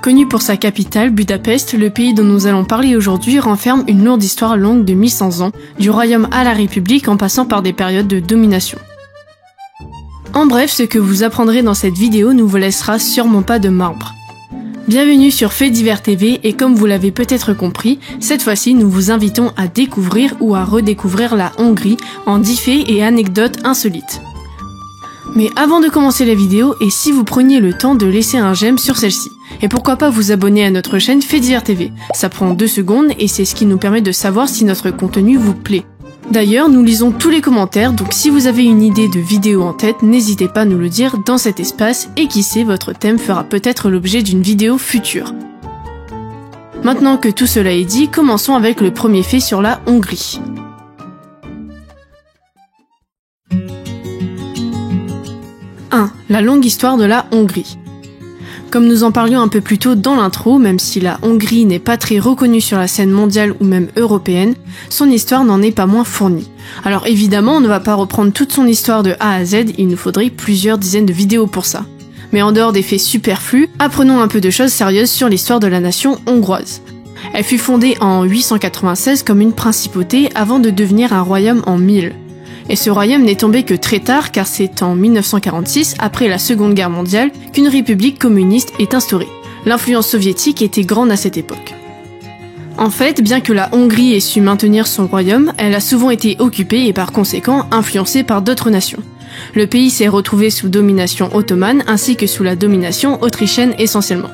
Connu pour sa capitale, Budapest, le pays dont nous allons parler aujourd'hui renferme une lourde histoire longue de 1100 ans, du royaume à la République en passant par des périodes de domination. En bref, ce que vous apprendrez dans cette vidéo ne vous laissera sûrement pas de marbre. Bienvenue sur Faits Divers TV et comme vous l'avez peut-être compris, cette fois-ci nous vous invitons à découvrir ou à redécouvrir la Hongrie en 10 faits et anecdotes insolites. Mais avant de commencer la vidéo, et si vous preniez le temps de laisser un j'aime sur celle-ci, et pourquoi pas vous abonner à notre chaîne Faits Divers TV, ça prend 2 secondes et c'est ce qui nous permet de savoir si notre contenu vous plaît. D'ailleurs, nous lisons tous les commentaires, donc si vous avez une idée de vidéo en tête, n'hésitez pas à nous le dire dans cet espace, et qui sait, votre thème fera peut-être l'objet d'une vidéo future. Maintenant que tout cela est dit, commençons avec le premier fait sur la Hongrie. La longue histoire de la Hongrie. Comme nous en parlions un peu plus tôt dans l'intro, même si la Hongrie n'est pas très reconnue sur la scène mondiale ou même européenne, son histoire n'en est pas moins fournie. Alors évidemment, on ne va pas reprendre toute son histoire de A à Z, il nous faudrait plusieurs dizaines de vidéos pour ça. Mais en dehors des faits superflus, apprenons un peu de choses sérieuses sur l'histoire de la nation hongroise. Elle fut fondée en 896 comme une principauté avant de devenir un royaume en 1000. Et ce royaume n'est tombé que très tard car c'est en 1946, après la Seconde Guerre mondiale, qu'une république communiste est instaurée. L'influence soviétique était grande à cette époque. En fait, bien que la Hongrie ait su maintenir son royaume, elle a souvent été occupée et par conséquent influencée par d'autres nations. Le pays s'est retrouvé sous domination ottomane ainsi que sous la domination autrichienne essentiellement.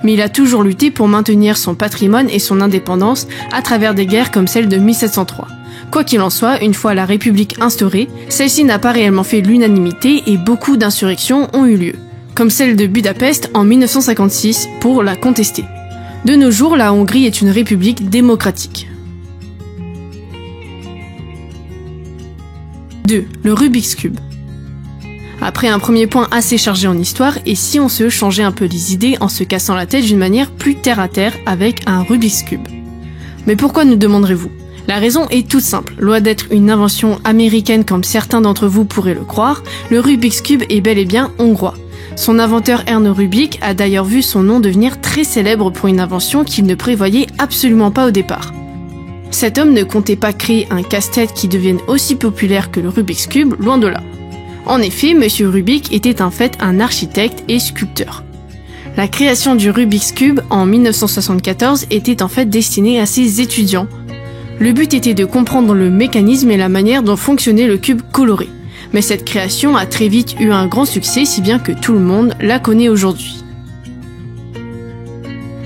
Mais il a toujours lutté pour maintenir son patrimoine et son indépendance à travers des guerres comme celle de 1703. Quoi qu'il en soit, une fois la République instaurée, celle-ci n'a pas réellement fait l'unanimité et beaucoup d'insurrections ont eu lieu, comme celle de Budapest en 1956 pour la contester. De nos jours, la Hongrie est une république démocratique. 2. Le Rubik's Cube. Après un premier point assez chargé en histoire, et si on se changeait un peu les idées en se cassant la tête d'une manière plus terre-à-terre avec un Rubik's Cube. Mais pourquoi, nous demanderez-vous ? La raison est toute simple. Loin d'être une invention américaine comme certains d'entre vous pourraient le croire, le Rubik's Cube est bel et bien hongrois. Son inventeur Erno Rubik a d'ailleurs vu son nom devenir très célèbre pour une invention qu'il ne prévoyait absolument pas au départ. Cet homme ne comptait pas créer un casse-tête qui devienne aussi populaire que le Rubik's Cube, loin de là. En effet, Monsieur Rubik était en fait un architecte et sculpteur. La création du Rubik's Cube en 1974 était en fait destinée à ses étudiants. Le but était de comprendre le mécanisme et la manière dont fonctionnait le cube coloré. Mais cette création a très vite eu un grand succès, si bien que tout le monde la connaît aujourd'hui.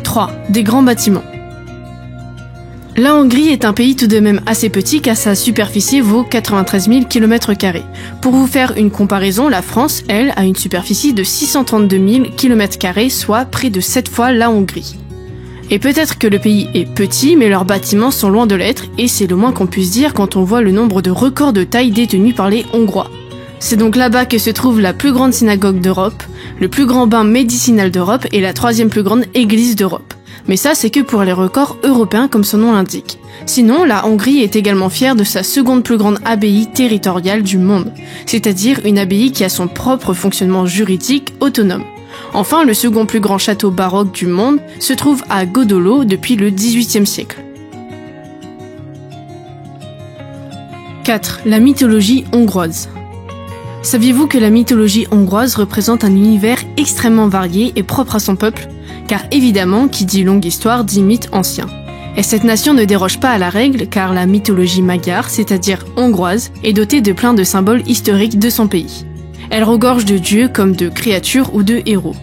3. Des grands bâtiments. La Hongrie est un pays tout de même assez petit car sa superficie vaut 93 000 km². Pour vous faire une comparaison, la France, elle, a une superficie de 632 000 km², soit près de 7 fois la Hongrie. Et peut-être que le pays est petit, mais leurs bâtiments sont loin de l'être, et c'est le moins qu'on puisse dire quand on voit le nombre de records de taille détenus par les Hongrois. C'est donc là-bas que se trouve la plus grande synagogue d'Europe, le plus grand bain médicinal d'Europe et la 3e plus grande église d'Europe. Mais ça, c'est que pour les records européens comme son nom l'indique. Sinon, la Hongrie est également fière de sa seconde plus grande abbaye territoriale du monde, c'est-à-dire une abbaye qui a son propre fonctionnement juridique autonome. Enfin, le second plus grand château baroque du monde se trouve à Gödöllő depuis le XVIIIe siècle. 4. La mythologie hongroise. Saviez-vous que la mythologie hongroise représente un univers extrêmement varié et propre à son peuple ? Car évidemment, qui dit longue histoire dit mythe ancien. Et cette nation ne déroge pas à la règle car la mythologie magyare, c'est-à-dire hongroise, est dotée de plein de symboles historiques de son pays. Elle regorge de dieux comme de créatures ou de héros.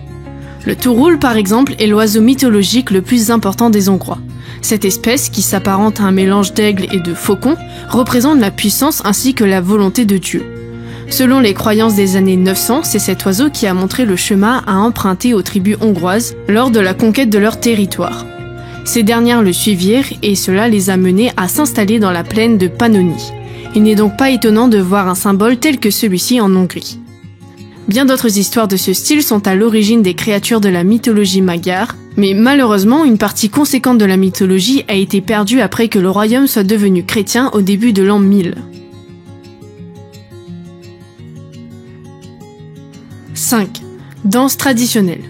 Le touroul, par exemple, est l'oiseau mythologique le plus important des Hongrois. Cette espèce, qui s'apparente à un mélange d'aigle et de faucon, représente la puissance ainsi que la volonté de Dieu. Selon les croyances des années 900, c'est cet oiseau qui a montré le chemin à emprunter aux tribus hongroises lors de la conquête de leur territoire. Ces dernières le suivirent et cela les a menés à s'installer dans la plaine de Pannonie. Il n'est donc pas étonnant de voir un symbole tel que celui-ci en Hongrie. Bien d'autres histoires de ce style sont à l'origine des créatures de la mythologie magyare, mais malheureusement, une partie conséquente de la mythologie a été perdue après que le royaume soit devenu chrétien au début de l'an 1000. 5. Danse traditionnelle.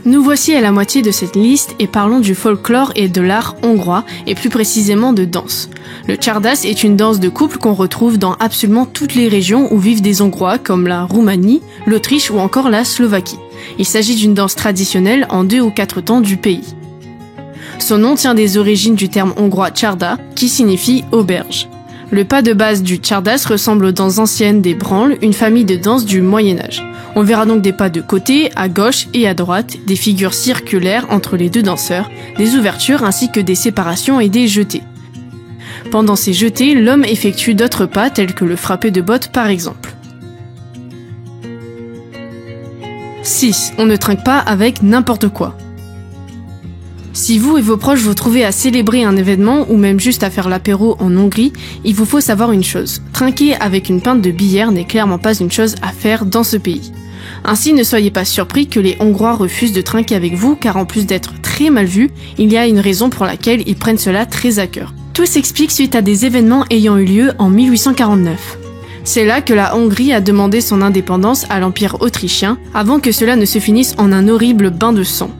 Nous voici à la moitié de cette liste et parlons du folklore et de l'art hongrois, et plus précisément de danse. Le Csárdás est une danse de couple qu'on retrouve dans absolument toutes les régions où vivent des Hongrois, comme la Roumanie, l'Autriche ou encore la Slovaquie. Il s'agit d'une danse traditionnelle en 2 ou 4 temps du pays. Son nom tient des origines du terme hongrois csárda, qui signifie auberge. Le pas de base du Csárdás ressemble aux danses anciennes des branles, une famille de danses du Moyen-Âge. On verra donc des pas de côté, à gauche et à droite, des figures circulaires entre les deux danseurs, des ouvertures ainsi que des séparations et des jetés. Pendant ces jetés, l'homme effectue d'autres pas tels que le frappé de botte par exemple. 6. On ne trinque pas avec n'importe quoi. Si vous et vos proches vous trouvez à célébrer un événement ou même juste à faire l'apéro en Hongrie, il vous faut savoir une chose. Trinquer avec une pinte de bière n'est clairement pas une chose à faire dans ce pays. Ainsi, ne soyez pas surpris que les Hongrois refusent de trinquer avec vous car en plus d'être très mal vus, il y a une raison pour laquelle ils prennent cela très à cœur. Tout s'explique suite à des événements ayant eu lieu en 1849. C'est là que la Hongrie a demandé son indépendance à l'Empire autrichien avant que cela ne se finisse en un horrible bain de sang.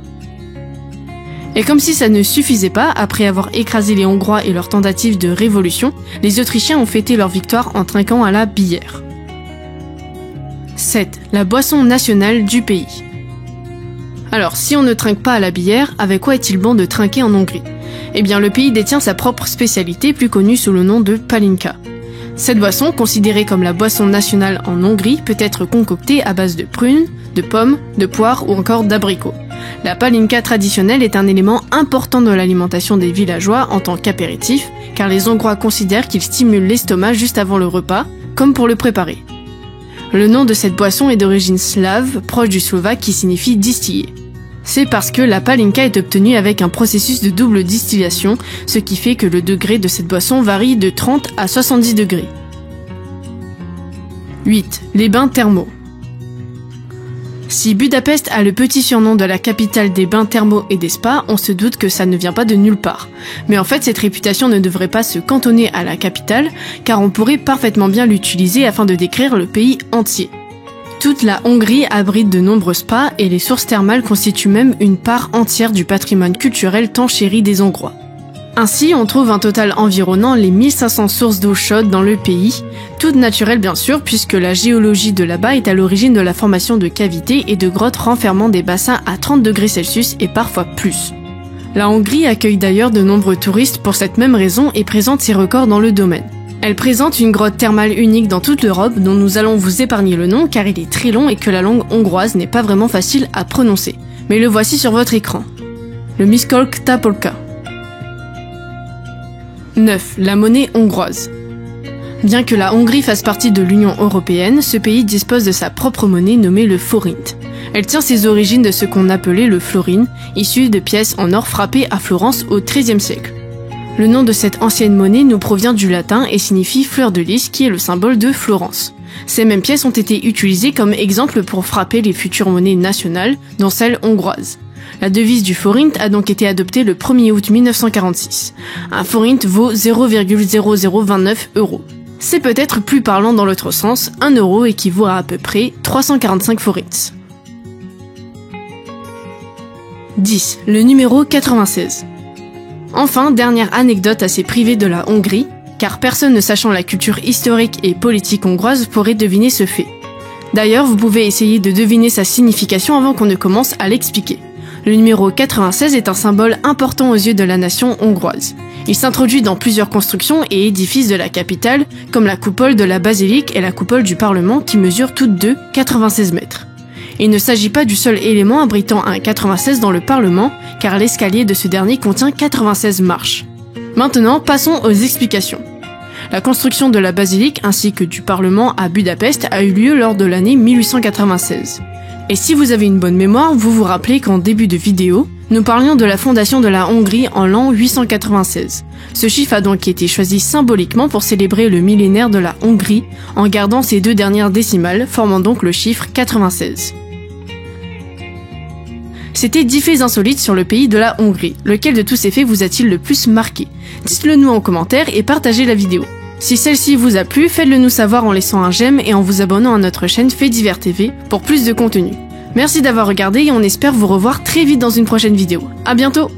Et comme si ça ne suffisait pas, après avoir écrasé les Hongrois et leur tentative de révolution, les Autrichiens ont fêté leur victoire en trinquant à la bière. 7. La boisson nationale du pays. Alors, si on ne trinque pas à la bière, avec quoi est-il bon de trinquer en Hongrie ? Eh bien, le pays détient sa propre spécialité, plus connue sous le nom de palinka. Cette boisson, considérée comme la boisson nationale en Hongrie, peut être concoctée à base de prunes, de pommes, de poires ou encore d'abricots. La palinka traditionnelle est un élément important dans l'alimentation des villageois en tant qu'apéritif, car les Hongrois considèrent qu'il stimule l'estomac juste avant le repas, comme pour le préparer. Le nom de cette boisson est d'origine slave, proche du slovaque qui signifie distiller. C'est parce que la palinka est obtenue avec un processus de double distillation, ce qui fait que le degré de cette boisson varie de 30 à 70 degrés. 8. Les bains thermaux. Si Budapest a le petit surnom de la capitale des bains thermaux et des spas, on se doute que ça ne vient pas de nulle part. Mais en fait, cette réputation ne devrait pas se cantonner à la capitale, car on pourrait parfaitement bien l'utiliser afin de décrire le pays entier. Toute la Hongrie abrite de nombreux spas et les sources thermales constituent même une part entière du patrimoine culturel tant chéri des Hongrois. Ainsi, on trouve un total environnant les 1500 sources d'eau chaude dans le pays, toutes naturelles bien sûr, puisque la géologie de là-bas est à l'origine de la formation de cavités et de grottes renfermant des bassins à 30 degrés Celsius et parfois plus. La Hongrie accueille d'ailleurs de nombreux touristes pour cette même raison et présente ses records dans le domaine. Elle présente une grotte thermale unique dans toute l'Europe dont nous allons vous épargner le nom car il est très long et que la langue hongroise n'est pas vraiment facile à prononcer. Mais le voici sur votre écran. Le Miskolc Tapolca. 9. La monnaie hongroise. Bien que la Hongrie fasse partie de l'Union européenne, ce pays dispose de sa propre monnaie nommée le forint. Elle tient ses origines de ce qu'on appelait le florin, issu de pièces en or frappées à Florence au XIIIe siècle. Le nom de cette ancienne monnaie nous provient du latin et signifie fleur de lys qui est le symbole de Florence. Ces mêmes pièces ont été utilisées comme exemple pour frapper les futures monnaies nationales, dont celle hongroise. La devise du forint a donc été adoptée le 1er août 1946. Un forint vaut 0,0029 €. C'est peut-être plus parlant dans l'autre sens, 1 euro équivaut à peu près 345 forints. 10. Le numéro 96. Enfin, dernière anecdote assez privée de la Hongrie, car personne ne sachant la culture historique et politique hongroise pourrait deviner ce fait. D'ailleurs, vous pouvez essayer de deviner sa signification avant qu'on ne commence à l'expliquer. Le numéro 96 est un symbole important aux yeux de la nation hongroise. Il s'introduit dans plusieurs constructions et édifices de la capitale, comme la coupole de la basilique et la coupole du Parlement qui mesurent toutes deux 96 mètres. Il ne s'agit pas du seul élément abritant un 96 dans le Parlement, car l'escalier de ce dernier contient 96 marches. Maintenant, passons aux explications. La construction de la basilique ainsi que du Parlement à Budapest a eu lieu lors de l'année 1896. Et si vous avez une bonne mémoire, vous vous rappelez qu'en début de vidéo, nous parlions de la fondation de la Hongrie en l'an 896. Ce chiffre a donc été choisi symboliquement pour célébrer le millénaire de la Hongrie, en gardant ses 2 dernières décimales, formant donc le chiffre 96. C'était 10 faits insolites sur le pays de la Hongrie. Lequel de tous ces faits vous a-t-il le plus marqué ? Dites-le nous en commentaire et partagez la vidéo. Si celle-ci vous a plu, faites-le nous savoir en laissant un j'aime et en vous abonnant à notre chaîne Faits Divers TV pour plus de contenu. Merci d'avoir regardé et on espère vous revoir très vite dans une prochaine vidéo. À bientôt!